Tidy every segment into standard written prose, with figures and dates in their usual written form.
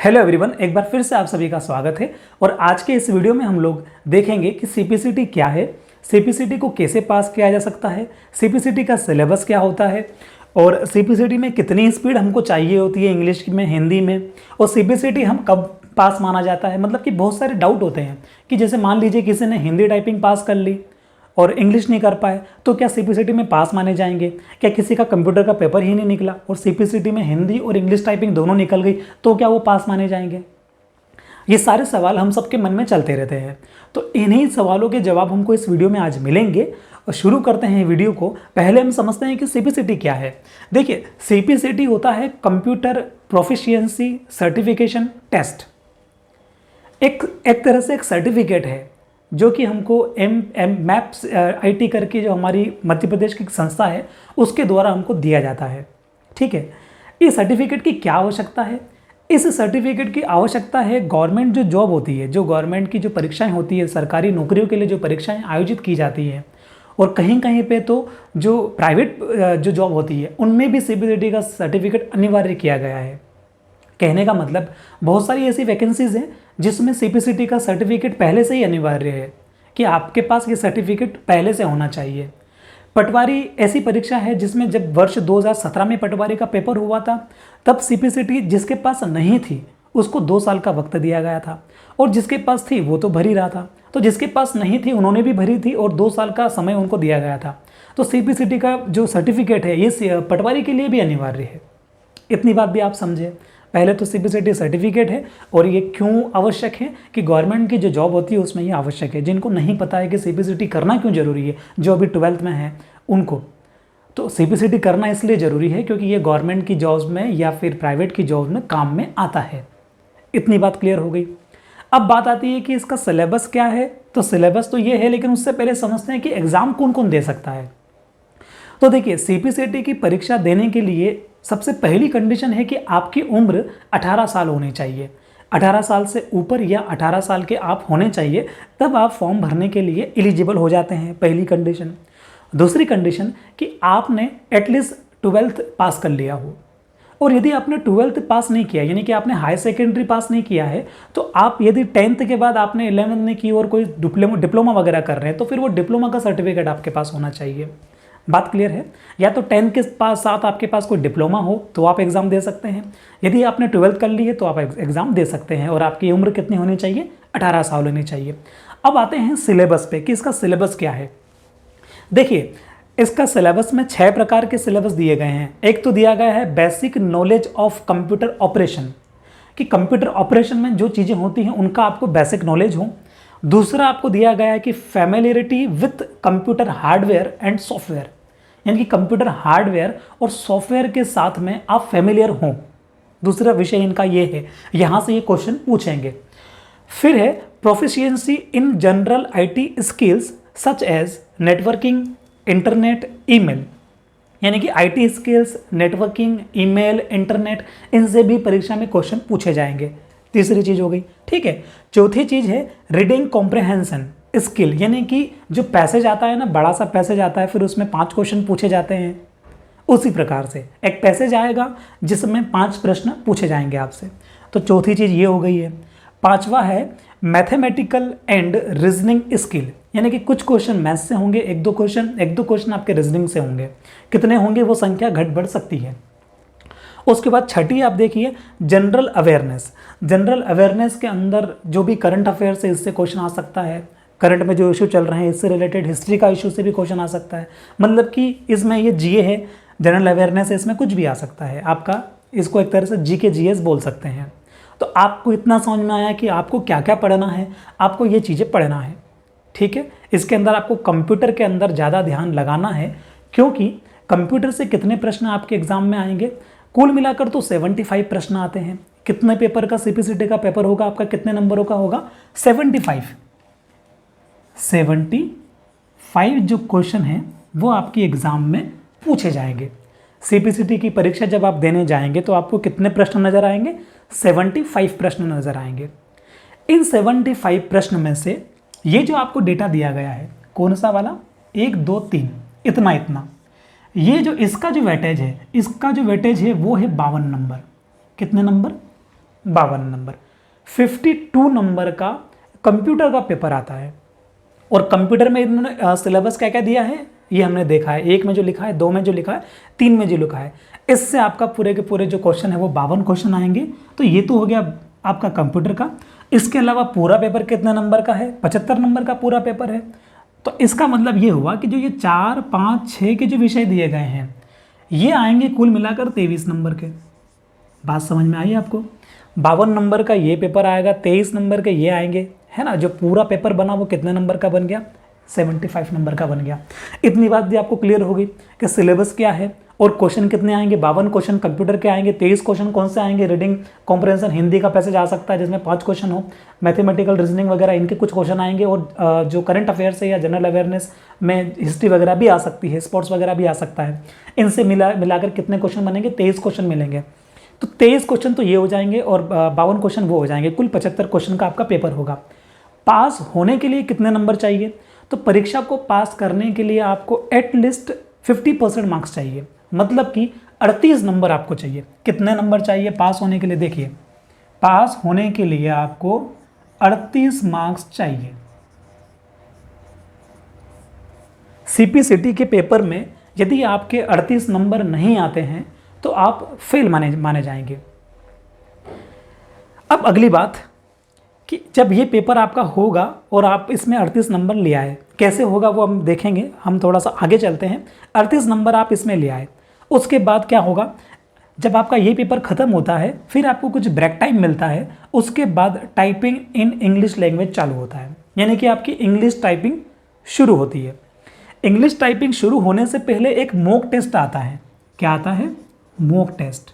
Hello everyone, एक बार फिर से आप सभी का स्वागत है। और आज के इस वीडियो में हम लोग देखेंगे कि सीपीसीटी क्या है, सीपीसीटी को कैसे पास किया जा सकता है, सीपीसीटी का सिलेबस क्या होता है और सीपीसीटी में कितनी स्पीड हमको चाहिए होती है इंग्लिश में, हिंदी में, और सीपीसीटी हम कब पास माना जाता है। मतलब कि बहुत सारे डाउट होते हैं कि जैसे मान लीजिए किसी ने हिंदी टाइपिंग पास कर ली और इंग्लिश नहीं कर पाए तो क्या सीपीसीटी में पास माने जाएंगे? क्या किसी का कंप्यूटर का पेपर ही नहीं निकला और सीपीसीटी में हिंदी और इंग्लिश टाइपिंग दोनों निकल गई तो क्या वो पास माने जाएंगे? ये सारे सवाल हम सबके मन में चलते रहते हैं। तो इन्हीं सवालों के जवाब हमको इस वीडियो में आज मिलेंगे। और शुरू करते हैं वीडियो को। पहले हम समझते हैं कि सीपीसीटी क्या है। देखिए, सीपीसीटी होता है कंप्यूटर प्रोफिशिएंसी सर्टिफिकेशन टेस्ट। एक तरह से एक सर्टिफिकेट है जो कि हमको मैप्स आईटी करके जो हमारी मध्य प्रदेश की संस्था है उसके द्वारा हमको दिया जाता है। ठीक है, इस सर्टिफिकेट की क्या आवश्यकता है? इस सर्टिफिकेट की आवश्यकता है गवर्नमेंट जो जॉब होती है, जो गवर्नमेंट की जो परीक्षाएं होती है, सरकारी नौकरियों के लिए जो परीक्षाएं आयोजित की जाती हैं, और कहीं कहीं पे तो जो प्राइवेट जो जॉब होती है उनमें भी सीपीसीटी का सर्टिफिकेट अनिवार्य किया गया है। कहने का मतलब बहुत सारी ऐसी वैकेंसीज हैं जिसमें सीपीसीटी का सर्टिफिकेट पहले से ही अनिवार्य है कि आपके पास ये सर्टिफिकेट पहले से होना चाहिए। पटवारी ऐसी परीक्षा है जिसमें जब वर्ष 2017 में पटवारी का पेपर हुआ था तब सीपीसीटी जिसके पास नहीं थी उसको 2 साल का वक्त दिया गया था, और जिसके पास थी वो तो भर ही रहा था। तो जिसके पास नहीं थी उन्होंने भी भरी थी और 2 साल का समय उनको दिया गया था। तो सीपीसीटी का जो सर्टिफिकेट है ये पटवारी के लिए भी अनिवार्य है। इतनी बात भी आप समझे। पहले तो सीपीसीटी सर्टिफिकेट है और ये क्यों आवश्यक है कि गवर्नमेंट की जो जॉब होती है उसमें ये आवश्यक है। जिनको नहीं पता है कि सीपीसीटी करना क्यों जरूरी है, जो अभी 12th में है उनको, तो सीपीसीटी करना इसलिए ज़रूरी है क्योंकि ये गवर्नमेंट की जॉब्स में या फिर प्राइवेट की जॉब्स में काम में आता है। इतनी बात क्लियर हो गई। अब बात आती है कि इसका सिलेबस क्या है। तो सिलेबस तो ये है, लेकिन उससे पहले समझते हैं कि एग्ज़ाम कौन कौन दे सकता है। तो देखिए, सीपीसीटी की परीक्षा देने के लिए सबसे पहली कंडीशन है कि आपकी उम्र 18 साल होनी चाहिए। 18 साल से ऊपर या 18 साल के आप होने चाहिए, तब आप फॉर्म भरने के लिए एलिजिबल हो जाते हैं, पहली कंडीशन। दूसरी कंडीशन कि आपने एटलीस्ट 12th पास कर लिया हो, और यदि आपने 12th पास नहीं किया यानी कि आपने हाई सेकेंडरी पास नहीं किया है तो आप यदि 10th के बाद आपने 11th में की और कोई डिप्लोमा वगैरह कर रहे हैं तो फिर वो डिप्लोमा का सर्टिफिकेट आपके पास होना चाहिए। बात क्लियर है? या तो 10th के साथ आपके पास कोई डिप्लोमा हो तो आप एग्ज़ाम दे सकते हैं। यदि आपने 12th कर ली है तो आप एग्ज़ाम दे सकते हैं, और आपकी उम्र कितनी होनी चाहिए? 18 साल होनी चाहिए। अब आते हैं सिलेबस पे कि इसका सिलेबस क्या है। देखिए, इसका सिलेबस में 6 प्रकार के सिलेबस दिए गए हैं। एक तो दिया गया है basic knowledge of computer operation, कि कंप्यूटर ऑपरेशन में जो चीज़ें होती हैं उनका आपको बेसिक नॉलेज हो। दूसरा आपको दिया गया है कि familiarity with computer hardware and software, यानी कि कंप्यूटर हार्डवेयर और सॉफ्टवेयर के साथ में आप फेमिलियर हों। दूसरा विषय इनका ये है, यहाँ से ये क्वेश्चन पूछेंगे। फिर है proficiency in general IT skills such as networking, internet, email, यानी कि IT skills, networking, email, internet, इनसे भी परीक्षा में क्वेश्चन पूछे जाएंगे। तीसरी चीज़ हो गई। ठीक है, चौथी चीज़ है रीडिंग कॉम्प्रहेंशन स्किल, यानी कि जो पैसेज आता है ना, बड़ा सा पैसेज आता है, फिर उसमें 5 क्वेश्चन पूछे जाते हैं। उसी प्रकार से एक पैसेज आएगा जिसमें 5 प्रश्न पूछे जाएंगे आपसे। तो चौथी चीज़ ये हो गई है। पांचवा है मैथमेटिकल एंड रीजनिंग स्किल, यानी कि कुछ क्वेश्चन मैथ्स से होंगे, एक दो क्वेश्चन आपके रीजनिंग से होंगे। कितने होंगे वो संख्या घट बढ़ सकती है। उसके बाद छठी आप देखिए जनरल अवेयरनेस। जनरल अवेयरनेस के अंदर जो भी करंट अफेयर्स है इससे क्वेश्चन आ सकता है। करंट में जो इशू चल रहे हैं इससे रिलेटेड हिस्ट्री का इशू से भी क्वेश्चन आ सकता है। मतलब कि इसमें ये जीए है, जनरल अवेयरनेस है, इसमें कुछ भी आ सकता है आपका। इसको एक तरह से जीके जीएस बोल सकते हैं। तो आपको इतना समझ में आया कि आपको क्या क्या पढ़ना है, आपको ये चीज़ें पढ़ना है। ठीक है, इसके अंदर आपको कंप्यूटर के अंदर ज़्यादा ध्यान लगाना है, क्योंकि कंप्यूटर से कितने प्रश्न आपके एग्जाम में आएंगे? कुल मिलाकर तो 75 प्रश्न आते हैं। कितने पेपर का सीपीसीटी का पेपर होगा आपका? कितने नंबरों का होगा? 75 जो क्वेश्चन हैं वो आपकी एग्जाम में पूछे जाएंगे। सीपीसीटी की परीक्षा जब आप देने जाएंगे तो आपको कितने प्रश्न नजर आएंगे? 75 प्रश्न नजर आएंगे। इन 75 प्रश्न में से ये जो आपको डेटा दिया गया है, कौन सा वाला? 1 2 3, इतना ये जो इसका जो वेटेज है वो है 52 नंबर। कितने नंबर? 52 नंबर। 52 नंबर का कंप्यूटर का पेपर आता है, और कंप्यूटर में इन्होंने सिलेबस क्या क्या दिया है ये हमने देखा है, 1 में जो लिखा है, 2 में जो लिखा है, 3 में जो लिखा है। इससे आपका पूरे के पूरे जो क्वेश्चन है वो 52 क्वेश्चन आएंगे। तो ये तो हो गया आपका कंप्यूटर का। इसके अलावा पूरा पेपर कितने नंबर का है? 75 नंबर का पूरा पेपर है। तो इसका मतलब ये हुआ कि जो ये 4, 5, 6 के जो विषय दिए गए हैं ये आएंगे कुल मिलाकर 23 नंबर के। बात समझ में आई आपको? 52 नंबर का ये पेपर आएगा, 23 नंबर के ये आएंगे, है ना। जो पूरा पेपर बना वो कितने नंबर का बन गया? 75 नंबर का बन गया। इतनी बात भी आपको क्लियर होगी कि सिलेबस क्या है और क्वेश्चन कितने आएंगे। 52 क्वेश्चन कंप्यूटर के आएंगे, 23 क्वेश्चन कौन से आएंगे? रीडिंग कॉम्प्रिहेंशन हिंदी का पैसेज आ सकता है जिसमें 5 क्वेश्चन हो, मैथमेटिकल रीजनिंग वगैरह इनके कुछ क्वेश्चन आएंगे, और जो करंट अफेयर्स है या जनरल अवेयरनेस में हिस्ट्री वगैरह भी आ सकती है, स्पोर्ट्स वगैरह भी आ सकता है। इनसे मिलाकर कितने क्वेश्चन बनेंगे? 23 क्वेश्चन मिलेंगे। तो 23 क्वेश्चन तो ये हो जाएंगे और 52 क्वेश्चन वो हो जाएंगे। कुल 75 क्वेश्चन का आपका पेपर होगा। पास होने के लिए कितने नंबर चाहिए? तो परीक्षा को पास करने के लिए आपको एटलीस्ट 50% मार्क्स चाहिए, मतलब कि 38 नंबर आपको चाहिए। कितने नंबर चाहिए पास होने के लिए? देखिए, पास होने के लिए आपको 38 मार्क्स चाहिए। सीपीसीटी के पेपर में यदि आपके 38 नंबर नहीं आते हैं तो आप फेल माने जाएंगे। अब अगली बात कि जब ये पेपर आपका होगा और आप इसमें 38 नंबर ले आए, कैसे होगा वो हम देखेंगे। हम थोड़ा सा आगे चलते हैं। 38 नंबर आप इसमें ले आए, उसके बाद क्या होगा? जब आपका ये पेपर ख़त्म होता है फिर आपको कुछ ब्रेक टाइम मिलता है। उसके बाद टाइपिंग इन इंग्लिश लैंग्वेज चालू होता है, यानी कि आपकी इंग्लिश टाइपिंग शुरू होती है। इंग्लिश टाइपिंग शुरू होने से पहले एक मॉक टेस्ट आता है। क्या आता है? Mock test.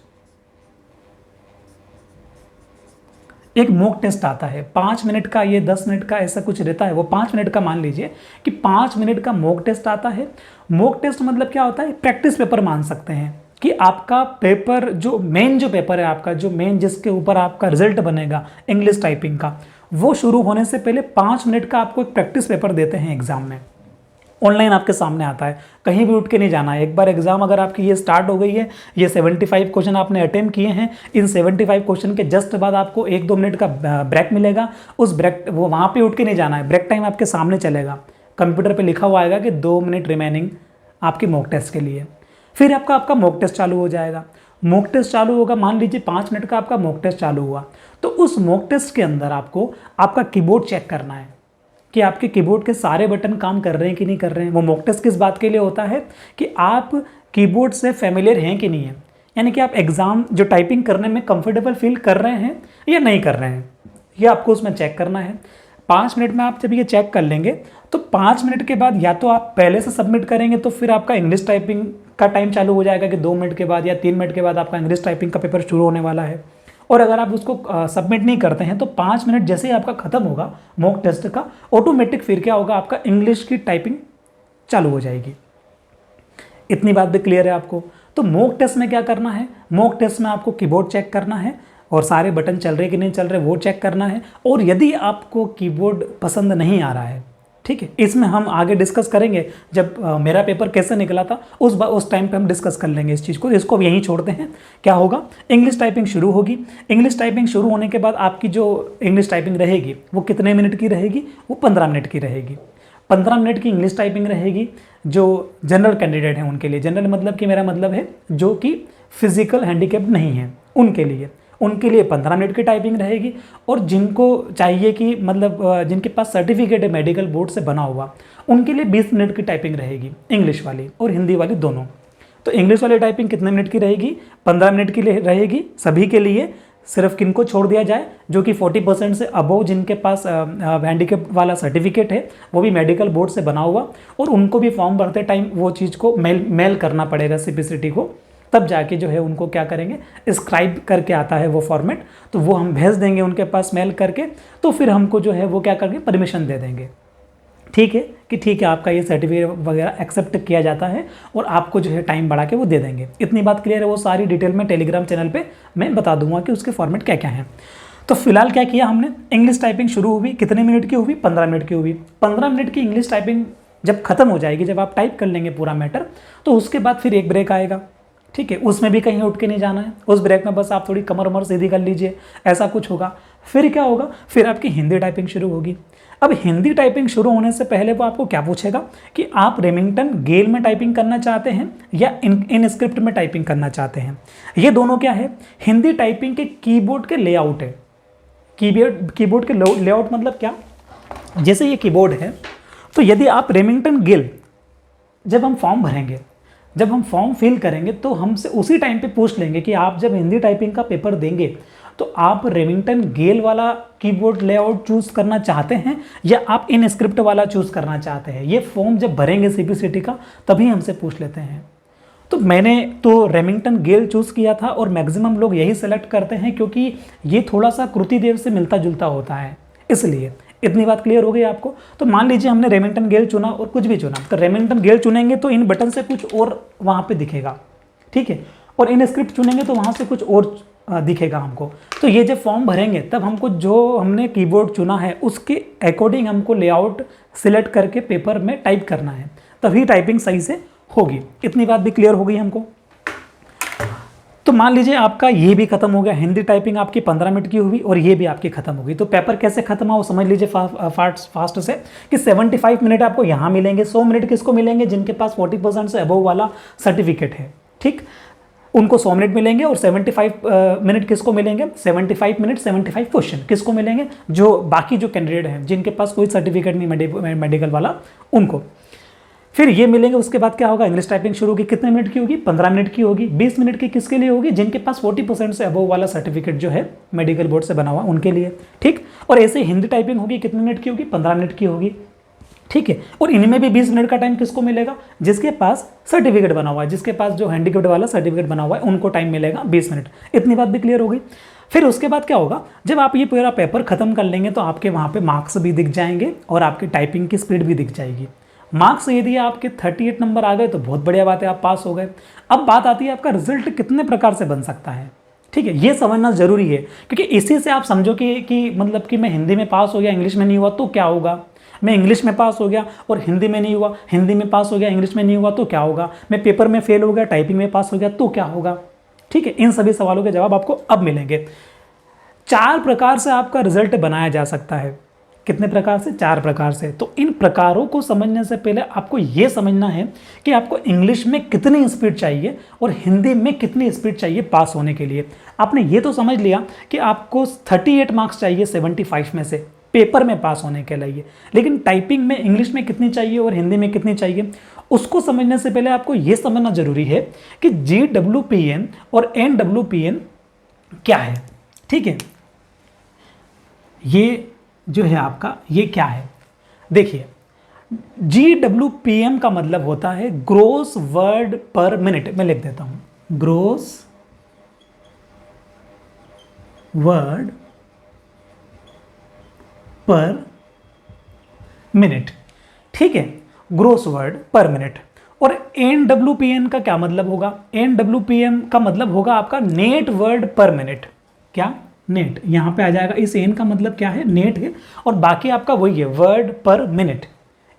एक मॉक टेस्ट आता है 5 मिनट का, ये 10 मिनट का ऐसा कुछ रहता है, वो 5 मिनट का मान लीजिए कि 5 मिनट का मॉक टेस्ट आता है। मॉक टेस्ट मतलब क्या होता है? प्रैक्टिस पेपर मान सकते हैं कि आपका पेपर जो पेपर है आपका, जो मेन जिसके ऊपर आपका रिजल्ट बनेगा इंग्लिश टाइपिंग का, वो शुरू होने से पहले 5 मिनट का आपको एक प्रैक्टिस पेपर देते हैं एग्जाम में। ऑनलाइन आपके सामने आता है, कहीं भी उठ के नहीं जाना है। एक बार एग्जाम अगर आपकी ये स्टार्ट हो गई है, ये 75 क्वेश्चन आपने अटेम्प्ट किए हैं, इन 75 क्वेश्चन के जस्ट बाद आपको 1-2 मिनट का ब्रेक मिलेगा। उस ब्रेक वो वहाँ पे उठ के नहीं जाना है, ब्रेक टाइम आपके सामने चलेगा, कंप्यूटर पे लिखा हुआ आएगा कि 2 मिनट रिमेनिंग आपकी मॉक टेस्ट के लिए। फिर आपका मॉक टेस्ट चालू हो जाएगा। मॉक टेस्ट चालू होगा, मान लीजिए 5 मिनट का आपका मॉक टेस्ट चालू हुआ, तो उस मॉक टेस्ट के अंदर आपको आपका कीबोर्ड चेक करना है कि आपके कीबोर्ड के सारे बटन काम कर रहे हैं कि नहीं कर रहे हैं। वो मॉक टेस्ट किस बात के लिए होता है कि आप कीबोर्ड से फेमिलियर हैं कि नहीं है, यानी कि आप एग्ज़ाम जो टाइपिंग करने में कंफर्टेबल फील कर रहे हैं या नहीं कर रहे हैं, ये आपको उसमें चेक करना है। 5 मिनट में आप जब ये चेक कर लेंगे तो 5 मिनट के बाद या तो आप पहले से सबमिट करेंगे तो फिर आपका इंग्लिश टाइपिंग का टाइम चालू हो जाएगा कि 2 मिनट के बाद या 3 मिनट के बाद आपका इंग्लिश टाइपिंग का पेपर शुरू होने वाला है। और अगर आप उसको सबमिट नहीं करते हैं तो 5 मिनट जैसे ही आपका खत्म होगा मॉक टेस्ट का, ऑटोमेटिक फिर क्या होगा? आपका इंग्लिश की टाइपिंग चालू हो जाएगी। इतनी बात भी क्लियर है आपको? तो मॉक टेस्ट में क्या करना है? मॉक टेस्ट में आपको कीबोर्ड चेक करना है और सारे बटन चल रहे कि नहीं चल रहे वो चेक करना है। और यदि आपको कीबोर्ड पसंद नहीं आ रहा है, ठीक है, इसमें हम आगे डिस्कस करेंगे। जब मेरा पेपर कैसे निकला था उस टाइम पे हम डिस्कस कर लेंगे इस चीज़ को। इसको यहीं छोड़ते हैं। क्या होगा? इंग्लिश टाइपिंग शुरू होगी। इंग्लिश टाइपिंग शुरू होने के बाद आपकी जो इंग्लिश टाइपिंग रहेगी वो कितने मिनट की रहेगी? वो 15 मिनट की रहेगी। 15 मिनट की इंग्लिश टाइपिंग रहेगी। जो जनरल कैंडिडेट हैं उनके लिए, जनरल मतलब कि मेरा मतलब है जो कि फिजिकल हैंडीकैप नहीं है उनके लिए 15 मिनट की टाइपिंग रहेगी। और जिनको चाहिए कि मतलब जिनके पास सर्टिफिकेट है मेडिकल बोर्ड से बना हुआ, उनके लिए 20 मिनट की टाइपिंग रहेगी, इंग्लिश वाली और हिंदी वाली दोनों। तो इंग्लिश वाली टाइपिंग कितने मिनट की रहेगी? 15 मिनट की रहेगी सभी के लिए। सिर्फ किनको छोड़ दिया जाए? जो कि 40% से अबव जिनके पास हैंडीकैप वाला सर्टिफिकेट है, वो भी मेडिकल बोर्ड से बना हुआ, और उनको भी फॉर्म भरते टाइम वो चीज़ को मेल करना पड़ेगा सीपीसीटी को, तब जाके जो है उनको क्या करेंगे? स्क्राइब करके आता है वो फॉर्मेट, तो वो हम भेज देंगे उनके पास मेल करके, तो फिर हमको जो है वो क्या करेंगे? परमिशन दे देंगे। ठीक है कि ठीक है, आपका ये सर्टिफिकेट वगैरह एक्सेप्ट किया जाता है और आपको जो है टाइम बढ़ा के वो दे देंगे। इतनी बात क्लियर है? वो सारी डिटेल में टेलीग्राम चैनल पे मैं बता दूंगा कि उसके फॉर्मेट क्या क्या हैं। तो फिलहाल क्या किया हमने? इंग्लिश टाइपिंग शुरू हुई, कितने मिनट की हुई? 15 मिनट की हुई। 15 मिनट की इंग्लिश टाइपिंग जब खत्म हो जाएगी, जब आप टाइप कर लेंगे पूरा मैटर, तो उसके बाद फिर एक ब्रेक आएगा। ठीक है, उसमें भी कहीं उठ के नहीं जाना है, उस ब्रेक में बस आप थोड़ी कमर उमर सीधी कर लीजिए, ऐसा कुछ होगा। फिर क्या होगा, फिर आपकी हिंदी टाइपिंग शुरू होगी। अब हिंदी टाइपिंग शुरू होने से पहले वो आपको क्या पूछेगा कि आप रेमिंगटन गेल में टाइपिंग करना चाहते हैं या इन स्क्रिप्ट में टाइपिंग करना चाहते हैं। ये दोनों क्या है, हिंदी टाइपिंग के कीबोर्ड के लेआउट है। कीबोर्ड के लेआउट मतलब क्या, जैसे ये कीबोर्ड है, तो यदि आप रेमिंगटन गेल जब हम फॉर्म भरेंगे, जब हम फॉर्म फिल करेंगे, तो हमसे उसी टाइम पे पूछ लेंगे कि आप जब हिंदी टाइपिंग का पेपर देंगे तो आप रेमिंगटन गेल वाला कीबोर्ड लेआउट चूज करना चाहते हैं या आप इन स्क्रिप्ट वाला चूज करना चाहते हैं। ये फॉर्म जब भरेंगे सीपीसीटी का तभी हमसे पूछ लेते हैं। तो मैंने तो रेमिंगटन गेल चूज़ किया था और मैक्सिमम लोग यही सेलेक्ट करते हैं क्योंकि ये थोड़ा सा कृतिदेव से मिलता जुलता होता है, इसलिए। इतनी बात क्लियर हो गई आपको। तो मान लीजिए हमने रेमिंगटन गेल चुना और कुछ भी चुना, तो रेमिंगटन गेल चुनेंगे तो इन बटन से कुछ और वहाँ पे दिखेगा, ठीक है, और इन स्क्रिप्ट चुनेंगे तो वहाँ से कुछ और दिखेगा हमको। तो ये जब फॉर्म भरेंगे तब हमको जो हमने कीबोर्ड चुना है उसके अकॉर्डिंग हमको लेआउट सिलेक्ट करके पेपर में टाइप करना है, तभी टाइपिंग सही से होगी। इतनी बात भी क्लियर हो गई हमको। तो मान लीजिए आपका ये भी खत्म हो गया, हिंदी टाइपिंग आपकी 15 मिनट की हुई और ये भी आपकी खत्म हो गई। तो पेपर कैसे खत्म हुआ वो समझ लीजिए फास्ट से कि 75 मिनट आपको यहाँ मिलेंगे। 100 मिनट किसको मिलेंगे, जिनके पास 40% से अबव वाला सर्टिफिकेट है, ठीक, उनको 100 मिनट मिलेंगे। और 75 मिनट किसको मिलेंगे, 75 मिनट 75 क्वेश्चन किसको मिलेंगे, जो बाकी जो कैंडिडेट हैं जिनके पास कोई सर्टिफिकेट नहीं मेडिकल वाला, उनको फिर ये मिलेंगे। उसके बाद क्या होगा, इंग्लिश टाइपिंग शुरू होगी। कितने मिनट की होगी, 15 मिनट की होगी। 20 मिनट की किसके लिए होगी, जिनके पास 40% से अबव वाला सर्टिफिकेट जो है मेडिकल बोर्ड से बना हुआ उनके लिए, ठीक। और ऐसे हिंदी टाइपिंग होगी, कितने मिनट की होगी, 15 मिनट की होगी, ठीक है। और इनमें भी 20 मिनट का टाइम किसको मिलेगा, जिसके पास सर्टिफिकेट बना हुआ है, जिसके पास जो हैंडीकेप्ड वाला सर्टिफिकेट बना हुआ है उनको टाइम मिलेगा 20 मिनट। इतनी बात भी क्लियर हो गई। फिर उसके बाद क्या होगा, जब आप ये पूरा पेपर खत्म कर लेंगे तो आपके वहाँ पे मार्क्स भी दिख जाएंगे और आपकी टाइपिंग की स्पीड भी दिख जाएगी। मार्क्स यदि आपके 38 नंबर आ गए तो बहुत बढ़िया बात है, आप पास हो गए। अब बात आती है आपका रिजल्ट कितने प्रकार से बन सकता है, ठीक है, ये समझना जरूरी है क्योंकि इसी से आप समझो कि मतलब कि मैं हिंदी में पास हो गया, इंग्लिश में नहीं हुआ तो क्या होगा, मैं इंग्लिश में पास हो गया और हिंदी में नहीं हुआ, हिंदी में पास हो गया, इंग्लिश में नहीं हुआ तो क्या होगा, मैं पेपर में फेल हो गया, टाइपिंग में पास हो गया तो क्या होगा, ठीक है। इन सभी सवालों के जवाब आपको अब मिलेंगे। 4 प्रकार से आपका रिजल्ट बनाया जा सकता है। कितने प्रकार से, 4 प्रकार से। तो इन प्रकारों को समझने से पहले आपको यह समझना है कि आपको इंग्लिश में कितनी स्पीड चाहिए और हिंदी में कितनी स्पीड चाहिए पास होने के लिए। आपने ये तो समझ लिया कि आपको 38 मार्क्स चाहिए 75 में से पेपर में पास होने के लिए, लेकिन टाइपिंग में इंग्लिश में कितनी चाहिए और हिंदी में कितनी चाहिए, उसको समझने से पहले आपको यह समझना जरूरी है कि GWPN और NWPN क्या है, ठीक है। ये जो है आपका, ये क्या है, देखिए GWPM का मतलब होता है ग्रोस वर्ड पर मिनट। मैं लिख देता हूं, ग्रोस वर्ड पर मिनट, ठीक है, ग्रोस वर्ड पर मिनट। और NWPN का क्या मतलब होगा, NWPM का मतलब होगा आपका नेट वर्ड पर मिनट। क्या, नेट, यहां पे आ जाएगा। इस एन का मतलब क्या है, नेट है, और बाकी आपका वही है वर्ड पर मिनट।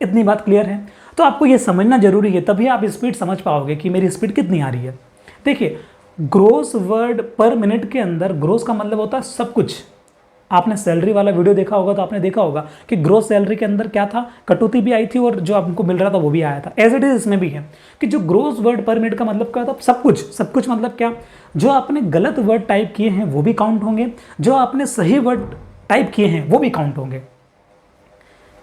इतनी बात क्लियर है। तो आपको ये समझना जरूरी है, तभी आप स्पीड समझ पाओगे कि मेरी स्पीड कितनी आ रही है। देखिए ग्रोस वर्ड पर मिनट के अंदर ग्रोस का मतलब होता है सब कुछ। आपने सैलरी वाला वीडियो देखा होगा तो आपने देखा होगा कि ग्रोस सैलरी के अंदर क्या था, कटौती भी आई थी और जो आपको मिल रहा था वो भी आया था। एज इट इज इसमें भी है कि जो ग्रोस वर्ड पर मिनट का मतलब क्या था, सब कुछ। सब कुछ मतलब क्या, जो आपने गलत वर्ड टाइप किए हैं वो भी काउंट होंगे, जो आपने सही वर्ड टाइप किए हैं वो भी काउंट होंगे,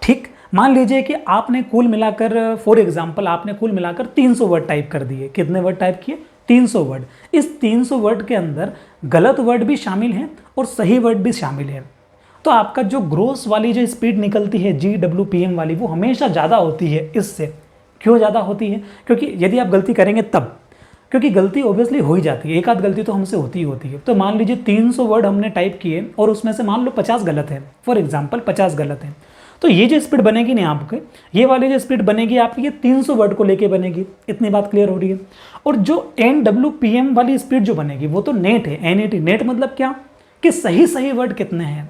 ठीक। मान लीजिए कि आपने कुल मिलाकर, फॉर एग्जाम्पल आपने कुल मिलाकर 300 वर्ड टाइप कर दिए। कितने वर्ड टाइप किए, 300 वर्ड। इस 300 वर्ड के अंदर गलत वर्ड भी शामिल हैं और सही वर्ड भी शामिल है। तो आपका जो ग्रोस वाली जो स्पीड निकलती है GWPM वाली, वो हमेशा ज़्यादा होती है इससे। क्यों ज़्यादा होती है, क्योंकि यदि आप गलती करेंगे तब, क्योंकि गलती ऑब्वियसली हो ही जाती है, एक आध गलती तो हमसे होती ही होती है। तो मान लीजिए 300 वर्ड हमने टाइप किए और उसमें से मान लो 50 गलत है, फॉर एग्जाम्पल 50 गलत है, तो ये जो स्पीड बनेगी नहीं आपके, ये वाली जो स्पीड बनेगी आपकी, ये 300 वर्ड को लेके बनेगी। इतनी बात क्लियर हो रही है। और जो NWPM वाली स्पीड जो बनेगी वो तो नेट है, NAT। नेट मतलब क्या, कि सही सही वर्ड कितने हैं।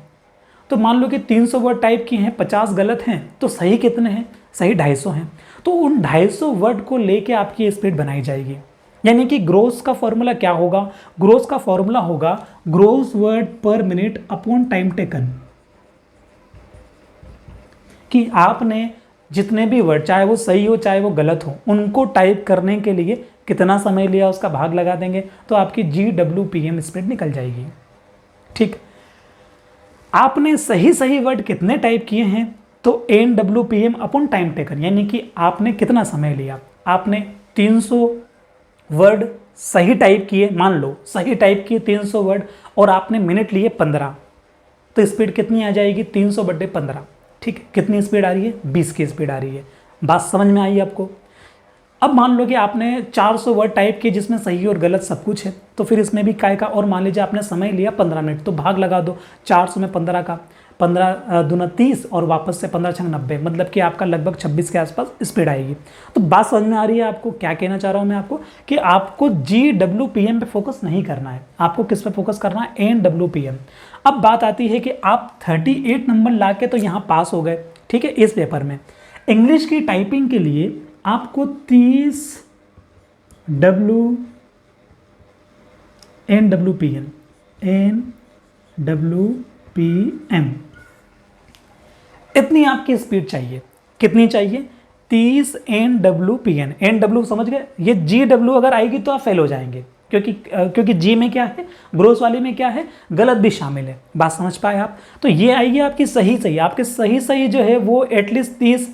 तो मान लो कि 300 वर्ड टाइप किए हैं, 50 गलत हैं, तो सही कितने हैं, सही 250 हैं। तो उन 250 वर्ड को लेके आपकी स्पीड बनाई जाएगी। यानी कि ग्रोस का फॉर्मूला क्या होगा, ग्रोस का फॉर्मूला होगा gross word per minute upon time taken, कि आपने जितने भी वर्ड, चाहे वो सही हो चाहे वो गलत हो, उनको टाइप करने के लिए कितना समय लिया उसका भाग लगा देंगे तो आपकी GWPM स्पीड निकल जाएगी। ठीक, आपने सही सही वर्ड कितने टाइप किए हैं तो NWPM अपॉन टाइम टेकन, यानी कि आपने कितना समय लिया, आपने 300 वर्ड सही टाइप किए, मान लो सही टाइप किए 300 वर्ड और आपने मिनट लिए 15, तो स्पीड कितनी आ जाएगी 300/15। ठीक है, कितनी स्पीड आ रही है, 20 की स्पीड आ रही है। बात समझ में आई आपको। अब मान लो कि आपने 400 वर्ड टाइप किए जिसमें सही और गलत सब कुछ है, तो फिर इसमें भी काय का, और मान लीजिए आपने समय लिया 15 मिनट, तो भाग लगा दो 400 में 15 का, 15 दूना 30 और वापस से 15 छंग 90, मतलब कि आपका लगभग 26 के आसपास स्पीड आएगी। तो बात समझ में आ रही है आपको, क्या कहना चाह रहा हूँ मैं आपको, कि आपको GWPM पे फोकस नहीं करना है, आपको किस पे फोकस करना है, NWPM। अब बात आती है कि आप 38 नंबर ला के तो यहाँ पास हो गए, ठीक है, इस पेपर में। इंग्लिश की टाइपिंग के लिए आपको 30 NWPM इतनी आपकी स्पीड चाहिए। कितनी चाहिए, 30 NWPM। NW समझ गए, ये GW अगर आएगी तो आप फेल हो जाएंगे, क्योंकि G में क्या है, ग्रोस वाले में क्या है, गलत भी शामिल है। बात समझ पाए आप। तो ये आएगी आपकी सही सही, आपके सही सही जो है वो एटलीस्ट 30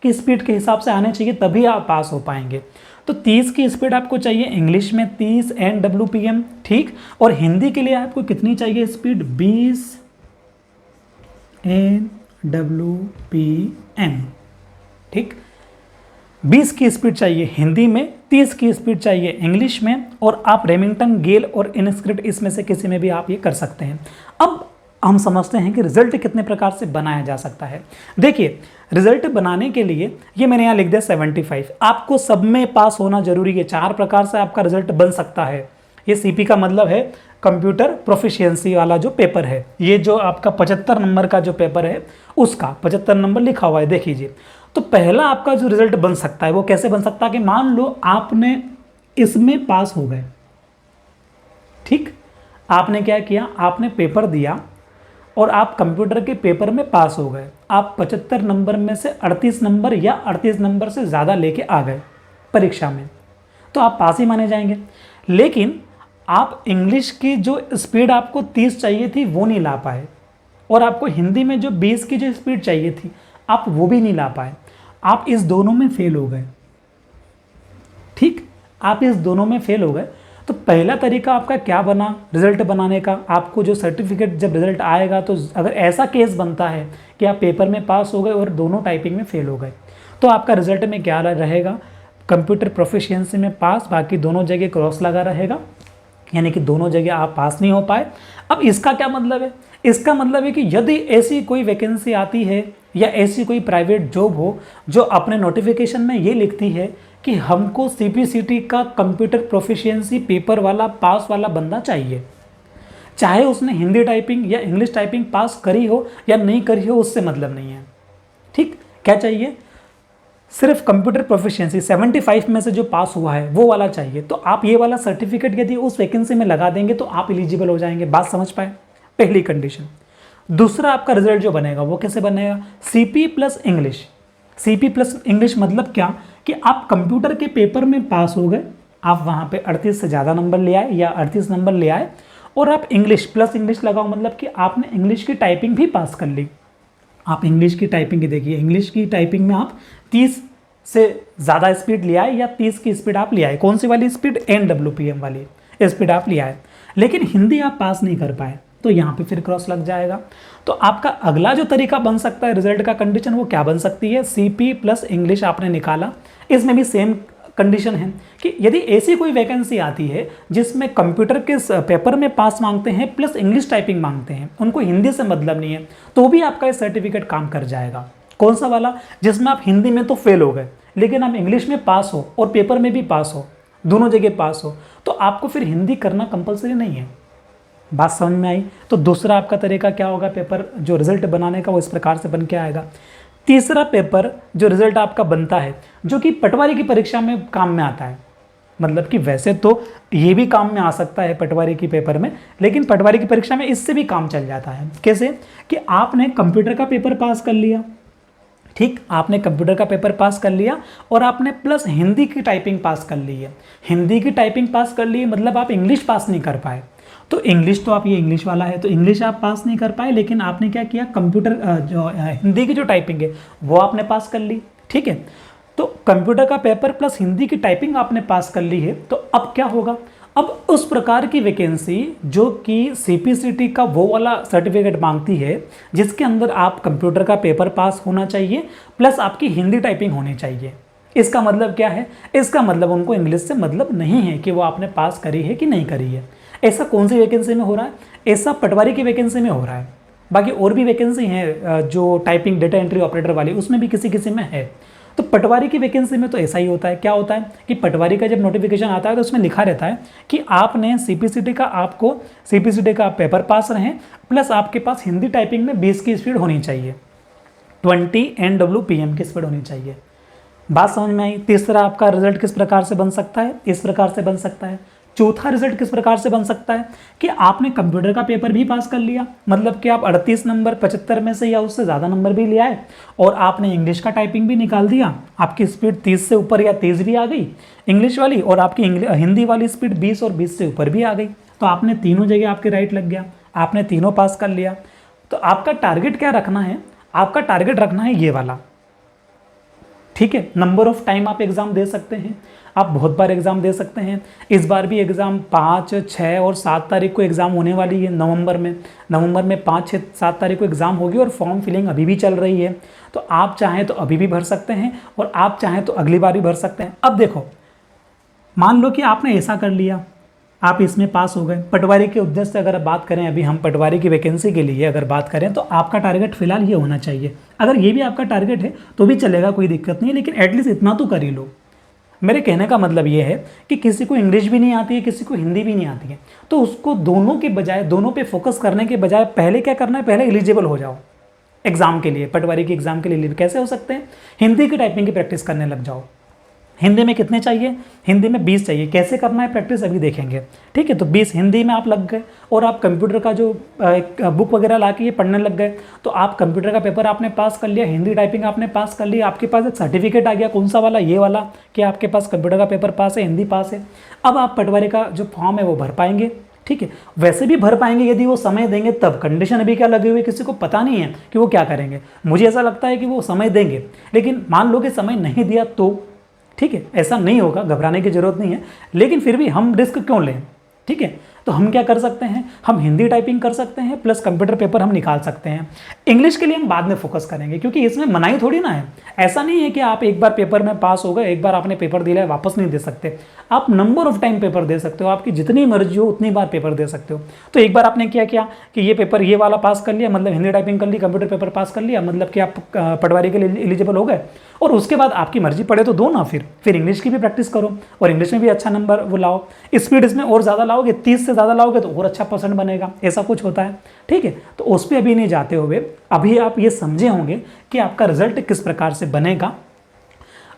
की स्पीड के हिसाब से आने चाहिए, तभी आप पास हो पाएंगे। तो 30 की स्पीड आपको चाहिए इंग्लिश में, 30 NWPM। ठीक, और हिंदी के लिए आपको कितनी चाहिए स्पीड, 20 NWPM। ठीक, 20 की स्पीड चाहिए हिंदी में, 30 की स्पीड चाहिए इंग्लिश में, और आप रेमिंगटन, गेल और इनस्क्रिप्ट इसमें से किसी में भी आप ये कर सकते हैं। अब हम समझते हैं कि रिजल्ट कितने प्रकार से बनाया जा सकता है। देखिए, रिजल्ट बनाने के लिए ये मैंने यहाँ लिख दिया 75, आपको सब में पास होना जरूरी है। 4 प्रकार से आपका रिजल्ट बन सकता है। ये CP का मतलब है कंप्यूटर प्रोफिशिएंसी वाला जो पेपर है, ये जो आपका 75 नंबर का जो पेपर है उसका 75 नंबर लिखा हुआ है, देख लीजिए। तो पहला आपका जो रिजल्ट बन सकता है वो कैसे बन सकता है, कि मान लो आपने इसमें पास हो गए। ठीक, आपने क्या किया, आपने पेपर दिया और आप कंप्यूटर के पेपर में पास हो गए। आप 75 नंबर में से 38 नंबर या 38 नंबर से ज़्यादा लेके आ गए परीक्षा में, तो आप पास ही माने जाएंगे। लेकिन आप इंग्लिश की जो स्पीड आपको 30 चाहिए थी वो नहीं ला पाए, और आपको हिंदी में जो 20 की जो स्पीड चाहिए थी आप वो भी नहीं ला पाए। आप इस दोनों में फेल हो गए। ठीक, आप इस दोनों में फेल हो गए। तो पहला तरीका आपका क्या बना रिजल्ट बनाने का, आपको जो सर्टिफिकेट जब रिजल्ट आएगा, तो अगर ऐसा केस बनता है कि आप पेपर में पास हो गए और दोनों टाइपिंग में फेल हो गए, तो आपका रिजल्ट में क्या रहेगा, कंप्यूटर प्रोफिशिएंसी में पास, बाकी दोनों जगह क्रॉस लगा रहेगा, यानी कि दोनों जगह आप पास नहीं हो पाए। अब इसका क्या मतलब है, इसका मतलब है कि यदि ऐसी कोई वैकेंसी आती है या ऐसी कोई प्राइवेट जॉब हो जो अपने नोटिफिकेशन में ये लिखती है कि हमको CPCT का कंप्यूटर प्रोफिशिएंसी पेपर वाला पास वाला बंदा चाहिए, चाहे उसने हिंदी टाइपिंग या इंग्लिश टाइपिंग पास करी हो या नहीं करी हो, उससे मतलब नहीं है। ठीक, क्या चाहिए, सिर्फ कंप्यूटर प्रोफिशिएंसी 75 में से जो पास हुआ है वो वाला चाहिए। तो आप ये वाला सर्टिफिकेट यदि उस वैकेंसी में लगा देंगे तो आप एलिजिबल हो जाएंगे। बात समझ पाए, पहली कंडीशन। दूसरा आपका रिजल्ट जो बनेगा वो कैसे बनेगा, CP plus English. CP plus English मतलब क्या, कि आप कंप्यूटर के पेपर में पास हो गए, आप वहाँ पे 38 से ज़्यादा नंबर ले आए या 38 नंबर ले आए, और आप इंग्लिश प्लस इंग्लिश लगाओ, मतलब कि आपने इंग्लिश की टाइपिंग भी पास कर ली। आप इंग्लिश की टाइपिंग की देखिए, इंग्लिश की टाइपिंग में आप 30 से ज़्यादा स्पीड ले आए या 30 की स्पीड आप ले आए, कौन सी वाली स्पीड, NWPM वाली स्पीड आप ले आए, लेकिन हिंदी आप पास नहीं कर पाए, तो यहाँ पे फिर क्रॉस लग जाएगा। तो आपका अगला जो तरीका बन सकता है रिजल्ट का कंडीशन, वो क्या बन सकती है, CP प्लस इंग्लिश आपने निकाला। इसमें भी सेम कंडीशन है कि यदि ऐसी कोई वैकेंसी आती है जिसमें कंप्यूटर के पेपर में पास मांगते हैं प्लस इंग्लिश टाइपिंग मांगते हैं, उनको हिंदी से मतलब नहीं है, तो भी आपका ये सर्टिफिकेट काम कर जाएगा। कौन सा वाला, जिसमें आप हिंदी में तो फेल हो गए लेकिन आप इंग्लिश में पास हो और पेपर में भी पास हो, दोनों जगह पास हो, तो आपको फिर हिंदी करना कंपलसरी नहीं है। बात समझ में आई। तो दूसरा आपका तरीका क्या होगा, पेपर जो रिजल्ट बनाने का वो इस प्रकार से बन के आएगा। तीसरा पेपर जो रिजल्ट आपका बनता है, जो कि पटवारी की परीक्षा में काम में आता है, मतलब कि वैसे तो ये भी काम में आ सकता है पटवारी की पेपर में, लेकिन पटवारी की परीक्षा में इससे भी काम चल जाता है। कैसे कि आपने कंप्यूटर का पेपर पास कर लिया, ठीक, आपने कंप्यूटर का पेपर पास कर लिया और आपने प्लस हिंदी की टाइपिंग पास कर ली है। हिंदी की टाइपिंग पास कर ली मतलब आप इंग्लिश पास नहीं कर पाए। तो इंग्लिश तो आप, ये इंग्लिश वाला है तो इंग्लिश आप पास नहीं कर पाए, लेकिन आपने क्या किया, कंप्यूटर जो हिंदी की जो टाइपिंग है वो आपने पास कर ली। ठीक है, तो कंप्यूटर का पेपर प्लस हिंदी की टाइपिंग आपने पास कर ली है। तो अब क्या होगा, अब उस प्रकार की वैकेंसी जो कि सीपीसीटी का वो वाला सर्टिफिकेट मांगती है जिसके अंदर आप कंप्यूटर का पेपर पास होना चाहिए प्लस आपकी हिंदी टाइपिंग होनी चाहिए। इसका मतलब क्या है, इसका मतलब उनको इंग्लिश से मतलब नहीं है कि वो आपने पास करी है कि नहीं करी है। ऐसा कौन सी वैकेंसी में हो रहा है, ऐसा पटवारी की वैकेंसी में हो रहा है। बाकी और भी वैकेंसी है जो टाइपिंग डेटा एंट्री ऑपरेटर वाली, उसमें भी किसी किसी में है। तो पटवारी की वैकेंसी में तो ऐसा ही होता है। क्या होता है कि पटवारी का जब नोटिफिकेशन आता है तो उसमें लिखा रहता है कि आपने सीपीसीटी का, आपको सीपीसीटी का पेपर पास रहें प्लस आपके पास हिंदी टाइपिंग में 20 की स्पीड होनी चाहिए, 20 NWPM की स्पीड होनी चाहिए। बात समझ में आई। तीसरा आपका रिजल्ट किस प्रकार से बन सकता है, इस प्रकार से बन सकता है। चौथा रिजल्ट किस प्रकार से बन सकता है कि आपने कंप्यूटर का पेपर भी पास कर लिया, मतलब कि आप 38 नंबर 75 में से या उससे ज़्यादा नंबर भी ले आए, और आपने इंग्लिश का टाइपिंग भी निकाल दिया, आपकी स्पीड 30 से ऊपर या तेज़ भी आ गई इंग्लिश वाली, और आपकी हिंदी वाली स्पीड 20 और 20 से ऊपर भी आ गई। तो आपने तीनों जगह आपके राइट लग गया, आपने तीनों पास कर लिया। तो आपका टारगेट क्या रखना है, आपका टारगेट रखना है ये वाला। ठीक है, नंबर ऑफ टाइम आप एग्ज़ाम दे सकते हैं, आप बहुत बार एग्ज़ाम दे सकते हैं। इस बार भी एग्ज़ाम 5, 6 और 7 तारीख को एग्ज़ाम होने वाली है नवंबर में 5, 6, 7 तारीख को एग्ज़ाम होगी और फॉर्म फिलिंग अभी भी चल रही है। तो आप चाहें तो अभी भी भर सकते हैं और आप चाहें तो अगली बार भी भर सकते हैं। अब देखो, मान लो कि आपने ऐसा कर लिया, आप इसमें पास हो गए। पटवारी के उद्देश्य से अगर बात करें, अभी हम पटवारी की वैकेंसी के लिए अगर बात करें तो आपका टारगेट फिलहाल ये होना चाहिए। अगर ये भी आपका टारगेट है तो भी चलेगा, कोई दिक्कत नहीं है, लेकिन एटलीस्ट इतना तो कर ही लो। मेरे कहने का मतलब ये है कि किसी को इंग्लिश भी नहीं आती है, किसी को हिंदी भी नहीं आती है, तो उसको दोनों के बजाय, दोनों पे फोकस करने के बजाय पहले क्या करना है, पहले एलिजिबल हो जाओ एग्जाम के लिए, पटवारी के एग्जाम के लिए। कैसे हो सकते हैं, हिंदी की टाइपिंग की प्रैक्टिस करने लग जाओ। हिंदी में कितने चाहिए, हिंदी में 20 चाहिए। कैसे करना है प्रैक्टिस अभी देखेंगे। ठीक है, तो 20 हिंदी में आप लग गए और आप कंप्यूटर का जो एक बुक वगैरह ला के ये पढ़ने लग गए, तो आप कंप्यूटर का पेपर आपने पास कर लिया, हिंदी टाइपिंग आपने पास कर लिया, आपके पास एक सर्टिफिकेट आ गया। कौन सा वाला, ये वाला, कि आपके पास कंप्यूटर का पेपर पास है, हिंदी पास है। अब आप पटवारी का जो फॉर्म है वो भर पाएंगे। ठीक है, वैसे भी भर पाएंगे यदि वो समय देंगे तब। कंडीशन अभी क्या लगी हुई है, किसी को पता नहीं है कि वो क्या करेंगे। मुझे ऐसा लगता है कि वो समय देंगे, लेकिन मान लो कि समय नहीं दिया तो ठीक है, ऐसा नहीं होगा, घबराने की जरूरत नहीं है, लेकिन फिर भी हम रिस्क क्यों लें। ठीक है, तो हम क्या कर सकते हैं, हम हिंदी टाइपिंग कर सकते हैं प्लस कंप्यूटर पेपर हम निकाल सकते हैं। इंग्लिश के लिए हम बाद में फोकस करेंगे, क्योंकि इसमें मनाही थोड़ी ना है। ऐसा नहीं है कि आप एक बार पेपर में पास हो गए, एक बार आपने पेपर दिया है वापस नहीं दे सकते। आप नंबर ऑफ टाइम पेपर दे सकते हो, आपकी जितनी मर्जी हो उतनी बार पेपर दे सकते हो। तो एक बार आपने क्या किया कि ये पेपर ये वाला पास कर लिया, मतलब हिंदी टाइपिंग कर ली, कंप्यूटर पेपर पास कर लिया, मतलब कि आप पटवारी के लिए एलिजिबल हो गए। और उसके बाद आपकी मर्जी पड़े तो दो ना, फिर इंग्लिश की भी प्रैक्टिस करो और इंग्लिश में भी अच्छा नंबर वो लाओ। स्पीड इसमें और ज़्यादा लाओगे, 30 से ज़्यादा लाओगे तो और अच्छा % बनेगा, ऐसा कुछ होता है। ठीक है, तो उस पर अभी नहीं जाते हुए अभी आप ये समझे होंगे कि आपका रिजल्ट किस प्रकार से बनेगा।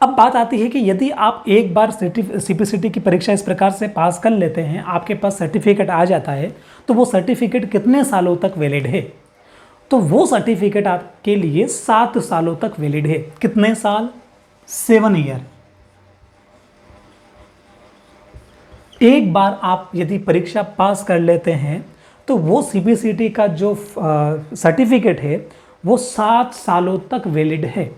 अब बात आती है कि यदि आप एक बार सीपीसीटी की परीक्षा इस प्रकार से पास कर लेते हैं, आपके पास सर्टिफिकेट आ जाता है, तो वो सर्टिफिकेट कितने सालों तक वैलिड है। तो वो सर्टिफिकेट आपके लिए 7 सालों तक वैलिड है। कितने साल, 7 ईयर। एक बार आप यदि परीक्षा पास कर लेते हैं तो वो सीपीसीटी का जो सर्टिफिकेट है वो 7 सालों तक वैलिड है।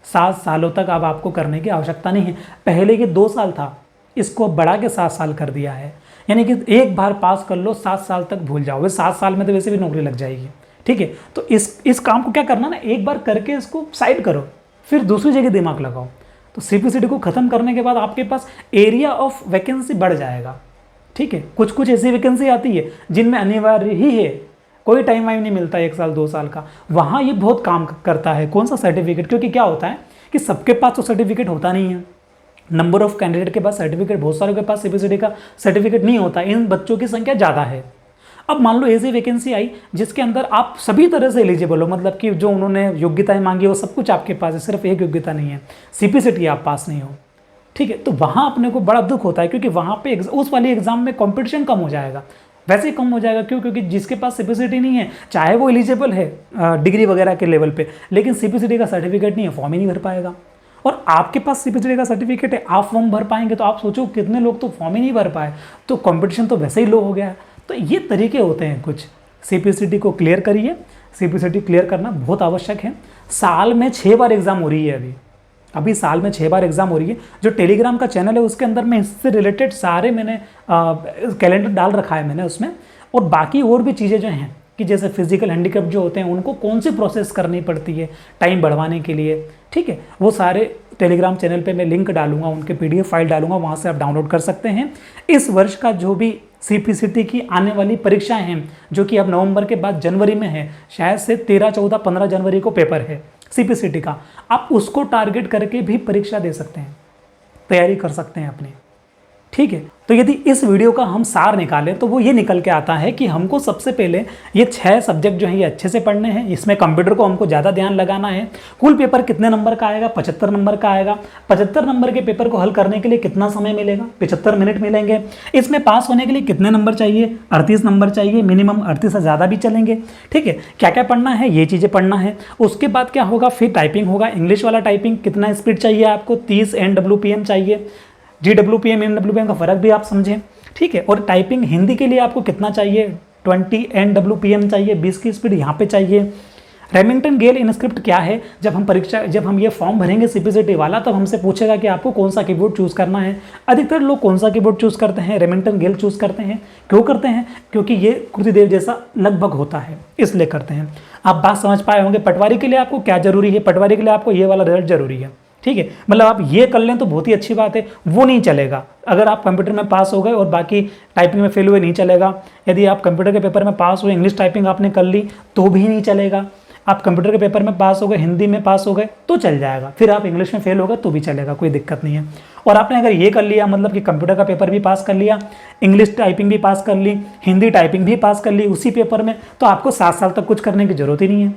7 सालों तक अब आपको करने की आवश्यकता नहीं है। पहले ये 2 साल था, इसको बढ़ा के 7 साल कर दिया है। यानी कि एक बार पास कर लो, 7 साल तक भूल जाओगे। 7 साल में तो वैसे भी नौकरी लग जाएगी। ठीक है, तो इस काम को क्या करना ना, एक बार करके इसको साइड करो, फिर दूसरी जगह दिमाग लगाओ। तो सीपीसीटी को खत्म करने के बाद आपके पास एरिया ऑफ वैकेंसी बढ़ जाएगा। ठीक है, कुछ कुछ ऐसी वैकेंसी आती है जिनमें अनिवार्य ही है, कोई टाइम वाइम नहीं मिलता 1 साल 2 साल का, वहाँ ये बहुत काम करता है। कौन सा सर्टिफिकेट, क्योंकि क्या होता है कि सबके पास तो सर्टिफिकेट होता नहीं है। नंबर ऑफ कैंडिडेट के पास सर्टिफिकेट, बहुत सारों के पास सीपीसीटी का सर्टिफिकेट नहीं होता। इन बच्चों की संख्या ज़्यादा है। अब मान लो ऐसी वैकेंसी आई जिसके अंदर आप सभी तरह से एलिजिबल हो, मतलब कि जो उन्होंने योग्यताएं मांगी वो सब कुछ आपके पास है, सिर्फ एक योग्यता नहीं है, सीपीसीटी आप पास नहीं हो। ठीक है, तो वहाँ अपने को बड़ा दुख होता है, क्योंकि वहाँ पे उस वाली एग्जाम में कंपटीशन कम हो जाएगा। वैसे ही कम हो जाएगा, क्यों? क्योंकि जिसके पास सीपीसीटी नहीं है, चाहे वो एलिजिबल है डिग्री वगैरह के लेवल पे, लेकिन सीपीसीटी का सर्टिफिकेट नहीं है, फॉर्म ही नहीं भर पाएगा। और आपके पास सीपीसीटी का सर्टिफिकेट है, आप फॉर्म भर पाएंगे, तो आप सोचो कितने लोग तो फॉर्म ही नहीं भर पाए, तो कंपटीशन तो वैसे ही लो हो गया है। तो ये तरीके होते हैं कुछ। सीपीसीटी को क्लियर करिए, सीपीसीटी क्लियर करना बहुत आवश्यक है। साल में 6 बार एग्जाम हो रही है अभी साल में 6 बार एग्जाम हो रही है। जो टेलीग्राम का चैनल है उसके अंदर मैं इससे रिलेटेड सारे मैंने कैलेंडर डाल रखा है मैंने उसमें, और बाकी और भी चीज़ें जो हैं कि जैसे फिजिकल हैंडीकैप जो होते हैं उनको कौन सी प्रोसेस करनी पड़ती है टाइम बढ़वाने के लिए, ठीक है, वो सारे टेलीग्राम चैनल पे मैं लिंक डालूंगा, उनके पीडीएफ फाइल डालूंगा, वहाँ से आप डाउनलोड कर सकते हैं। इस वर्ष का जो भी सीपीसीटी की आने वाली परीक्षाएं हैं, जो कि अब नवंबर के बाद जनवरी में है, शायद से 13, 14, 15 जनवरी को पेपर है सीपीसीटी का, आप उसको टारगेट करके भी परीक्षा दे सकते हैं, तैयारी कर सकते हैं अपनी, ठीक है। तो यदि इस वीडियो का हम सार निकालें तो वो ये निकल के आता है कि हमको सबसे पहले ये 6 सब्जेक्ट जो है ये अच्छे से पढ़ने हैं, इसमें कंप्यूटर को हमको ज़्यादा ध्यान लगाना है। कुल पेपर कितने नंबर का आएगा? 75 नंबर का आएगा। 75 नंबर के पेपर को हल करने के लिए कितना समय मिलेगा? 75 मिनट मिलेंगे। इसमें पास होने के लिए कितने नंबर चाहिए? 38 नंबर चाहिए मिनिमम, 38 से ज़्यादा भी चलेंगे, ठीक है। क्या क्या पढ़ना है? ये चीज़ें पढ़ना है। उसके बाद क्या होगा? फिर टाइपिंग होगा, इंग्लिश वाला टाइपिंग, कितना स्पीड चाहिए आपको? 30 NWPM चाहिए। GWPM NWPM का फर्क भी आप समझें, ठीक है। और टाइपिंग हिंदी के लिए आपको कितना चाहिए? 20 NWPM चाहिए, 20 की स्पीड यहाँ पे चाहिए। रेमिंगटन गेल इनस्क्रिप्ट क्या है? जब हम ये फॉर्म भरेंगे सीपीसीटी वाला, तब हमसे पूछेगा कि आपको कौन सा कीबोर्ड चूज़ करना है। अधिकतर लोग कौन सा कीबोर्ड चूज़ करते हैं? रेमिंगटन गेल चूज़ करते हैं। क्यों करते हैं? क्योंकि ये कृतिदेव जैसा लगभग होता है, इसलिए करते हैं। आप बात समझ पाए होंगे। पटवारी के लिए आपको क्या जरूरी है? पटवारी के लिए आपको ये वाला रिजल्ट जरूरी है, ठीक है। मतलब आप ये कर लें तो बहुत ही अच्छी बात है, वो नहीं चलेगा। अगर आप कंप्यूटर में पास हो गए और बाकी टाइपिंग में फेल हुए, नहीं चलेगा। यदि आप कंप्यूटर के पेपर में पास हुए, इंग्लिश टाइपिंग आपने कर ली तो भी नहीं चलेगा। आप कंप्यूटर के पेपर में पास हो गए, हिंदी में पास हो गए तो चल जाएगा। फिर आप इंग्लिश में फेल हो गए तो भी चलेगा, कोई दिक्कत नहीं है। और आपने अगर ये कर लिया, मतलब कि कंप्यूटर का पेपर भी पास कर लिया, इंग्लिश टाइपिंग भी पास कर ली, हिंदी टाइपिंग भी पास कर ली उसी पेपर में, तो आपको 7 साल तक कुछ करने की जरूरत ही नहीं है।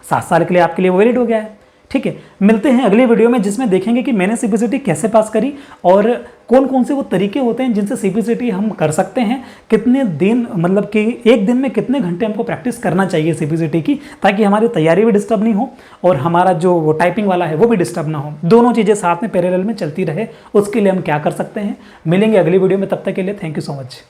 7 साल के लिए आपके लिए वैलिड हो गया है, ठीक है। मिलते हैं अगली वीडियो में, जिसमें देखेंगे कि मैंने सीपीसीटी कैसे पास करी और कौन कौन से वो तरीके होते हैं जिनसे सीपीसीटी हम कर सकते हैं। कितने दिन, मतलब कि एक दिन में कितने घंटे हमको प्रैक्टिस करना चाहिए सीपीसीटी की, ताकि हमारी तैयारी भी डिस्टर्ब नहीं हो और हमारा जो वो टाइपिंग वाला है वो भी डिस्टर्ब ना हो, दोनों चीज़ें साथ में पैरेलल में चलती रहे। उसके लिए हम क्या कर सकते हैं, मिलेंगे अगली वीडियो में। तब तक के लिए थैंक यू सो मच।